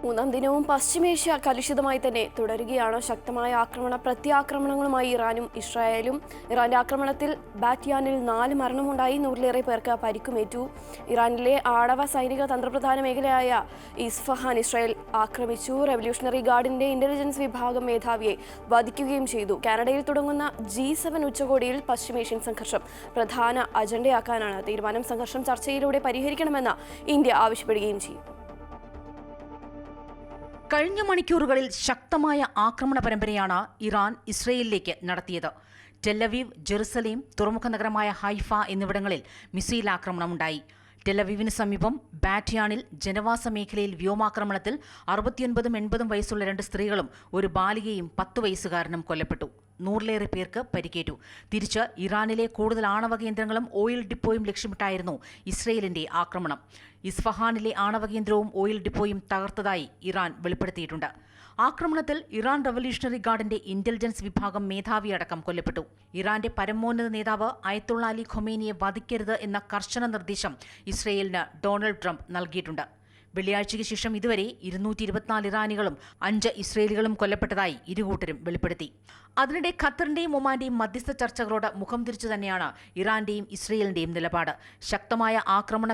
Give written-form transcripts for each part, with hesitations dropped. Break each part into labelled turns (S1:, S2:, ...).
S1: മൂന്നാം ദിനവും പശ്ചിമേഷ്യ കലുഷിതമായി തന്നെ തുടരുകയാണ്. ശക്തമായ പ്രത്യാക്രമണങ്ങളുമായി ഇറാനും ഇസ്രായേലും. ഇറാന്റെ ആക്രമണത്തിൽ ബാറ്റിയാനിൽ 4 മരണമുണ്ടായി, 100-ലേറെ പേർക്ക് പരിക്കുമേറ്റു. ഇറാനിലെ ആണവ സൈനിക തന്ത്രപ്രധാന മേഖലയായ ഇസ്ഫഹാൻ ഇസ്രായേൽ ആക്രമിച്ചു. റവല്യൂഷണറി ഗാർഡിന്റെ ഇന്റലിജൻസ് വിഭാഗം മേധാവിയെ വധിക്കുകയും ചെയ്തു. കാനഡയിൽ തുടങ്ങുന്ന G7 ഉച്ചകോടിയിൽ പശ്ചിമേഷ്യൻ സംഘർഷം പ്രധാന അജണ്ടയാക്കാനാണ് തീരുമാനം. സംഘർഷം ചർച്ചയിലൂടെ പരിഹരിക്കണമെന്ന് ഇന്ത്യ ആവശ്യപ്പെടുകയും ചെയ്യും.
S2: കഴിഞ്ഞ മണിക്കൂറുകളിൽ ശക്തമായ ആക്രമണ പരമ്പരയാണ് ഇറാൻ ഇസ്രയേലിലേക്ക് നടത്തിയത്. ടെല്ലവീവ്, ജെറുസലേം, തുറമുഖ നഗരമായ ഹൈഫ എന്നിവിടങ്ങളിൽ മിസൈൽ ആക്രമണമുണ്ടായി. ടെല്ലവീവിന് സമീപം ബാറ്റിയാനിൽ ജനവാസ മേഖലയിൽ വ്യോമാക്രമണത്തിൽ 69ഉം 80ഉം വയസ്സുള്ള 2 സ്ത്രീകളും ഒരു ബാലികയും 10 വയസ്സുകാരനും കൊല്ലപ്പെട്ടു. 100-ലേറെ പേർക്ക് പരിക്കേറ്റു. തിരിച്ച് ഇറാനിലെ കൂടുതൽ ആണവ കേന്ദ്രങ്ങളും ഓയിൽ ഡിപ്പോയും ലക്ഷ്യമിട്ടായിരുന്നു ഇസ്രയേലിന്റെ ആക്രമണം. ഇസ്ഫഹാനിലെ ആണവ കേന്ദ്രവും ഓയിൽ ഡിപ്പോയും തകർത്തതായി ഇറാൻ വെളിപ്പെടുത്തിയിട്ടുണ്ട്. ആക്രമണത്തിൽ ഇറാൻ റവല്യൂഷണറി ഗാർഡിന്റെ ഇന്റലിജൻസ് വിഭാഗം മേധാവിയടക്കം കൊല്ലപ്പെട്ടു. ഇറാന്റെ പരമോന്നത നേതാവ് അയത്തുള്ള അലി ഖൊമേനിയെ വധിക്കരുത് എന്ന കർശന നിർദ്ദേശം ഇസ്രയേലിന് ഡൊണാൾഡ് ട്രംപ് നൽകിയിട്ടുണ്ട്. വെള്ളിയാഴ്ചയ്ക്ക് ശേഷം ഇതുവരെ 224 ഇറാനികളും 5 ഇസ്രയേലികളും കൊല്ലപ്പെട്ടതായി ഇരുകൂട്ടരും വെളിപ്പെടുത്തി. അതിനിടെ ഖത്തറിന്റെയും ഒമാന്റെയും മധ്യസ്ഥ ചർച്ചകളോട് മുഖം തിരിച്ചു തന്നെയാണ് ഇറാന്റെയും ഇസ്രയേലിന്റെയും നിലപാട്. ശക്തമായ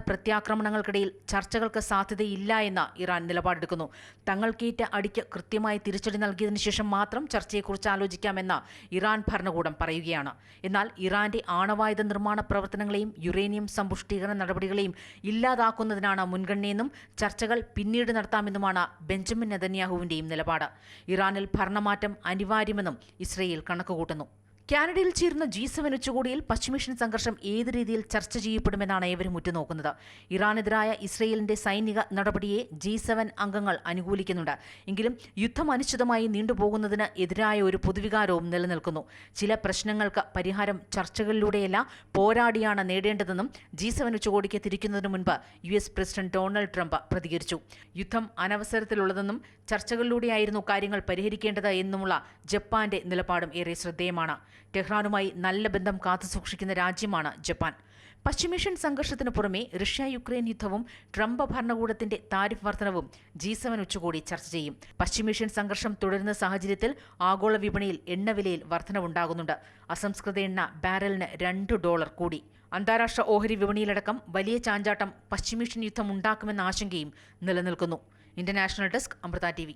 S2: പ്രത്യാക്രമണങ്ങൾക്കിടയിൽ ചർച്ചകൾക്ക് സാധ്യതയില്ല എന്ന് ഇറാൻ നിലപാടെടുക്കുന്നു. തങ്ങൾക്കേറ്റ അടിക്ക് കൃത്യമായി തിരിച്ചടി നൽകിയതിനു ശേഷം മാത്രം ചർച്ചയെക്കുറിച്ച് ആലോചിക്കാമെന്ന് ഇറാൻ ഭരണകൂടം പറയുകയാണ്. എന്നാൽ ഇറാന്റെ ആണവായുധ നിർമ്മാണ പ്രവർത്തനങ്ങളെയും യുറേനിയം സമ്പുഷ്ടീകരണ നടപടികളെയും ഇല്ലാതാക്കുന്നതിനാണ് മുൻഗണനയെന്നും ചർച്ചകൾ പിന്നീട് നടത്താമെന്നുമാണ് ബെഞ്ചമിൻ നെതന്യാഹുവിന്റെയും നിലപാട്. ഇറാനിൽ ഭരണമാറ്റം അനിവാര്യമെന്നും ഇസ്രയേൽ കണക്കുകൂട്ടുന്നു. കാനഡയിൽ ചേരുന്ന G7 ഉച്ചകോടിയിൽ പശ്ചിമേഷ്യൻ സംഘർഷം ഏത് രീതിയിൽ ചർച്ച ചെയ്യപ്പെടുമെന്നാണ് ഏവരും ഉറ്റുനോക്കുന്നത്. ഇറാനെതിരായ ഇസ്രയേലിന്റെ സൈനിക നടപടിയെ G7 അംഗങ്ങൾ അനുകൂലിക്കുന്നുണ്ട്. എങ്കിലും യുദ്ധം അനിശ്ചിതമായി നീണ്ടുപോകുന്നതിന് എതിരായ ഒരു പൊതുവികാരവും നിലനിൽക്കുന്നു. ചില പ്രശ്നങ്ങൾക്ക് പരിഹാരം ചർച്ചകളിലൂടെയല്ല, പോരാടിയാണ് നേടേണ്ടതെന്നും G7 ഉച്ചകോടിക്ക് തിരിക്കുന്നതിന് മുൻപ് US പ്രസിഡന്റ് ഡൊണാൾഡ് ട്രംപ് പ്രതികരിച്ചു. യുദ്ധം അനവസരത്തിലുള്ളതെന്നും ചർച്ചകളിലൂടെയായിരുന്നു കാര്യങ്ങൾ പരിഹരിക്കേണ്ടത് എന്നുമുള്ള ജപ്പാന്റെ നിലപാടും ഏറെ ശ്രദ്ധേയമാണ്. ടെഹ്റാനുമായി നല്ല ബന്ധം കാത്തുസൂക്ഷിക്കുന്ന രാജ്യമാണ് ജപ്പാൻ. പശ്ചിമേഷ്യൻ സംഘർഷത്തിന് പുറമെ റഷ്യ-യുക്രൈൻ യുദ്ധവും ട്രംപ് ഭരണകൂടത്തിന്റെ താരിഫ് വർധനവും G7 ഉച്ചകോടി ചർച്ച ചെയ്യും. പശ്ചിമേഷ്യൻ സംഘർഷം തുടരുന്ന സാഹചര്യത്തിൽ ആഗോള വിപണിയിൽ എണ്ണവിലയിൽ വർധനവുണ്ടാകുന്നുണ്ട്. അസംസ്കൃത എണ്ണ ബാരലിന് $2 കൂടി. അന്താരാഷ്ട്ര ഓഹരി വിപണിയിലടക്കം വലിയ ചാഞ്ചാട്ടം പശ്ചിമേഷ്യൻ യുദ്ധം ഉണ്ടാക്കുമെന്ന ആശങ്കയും നിലനിൽക്കുന്നു. International desk, Amrita TV.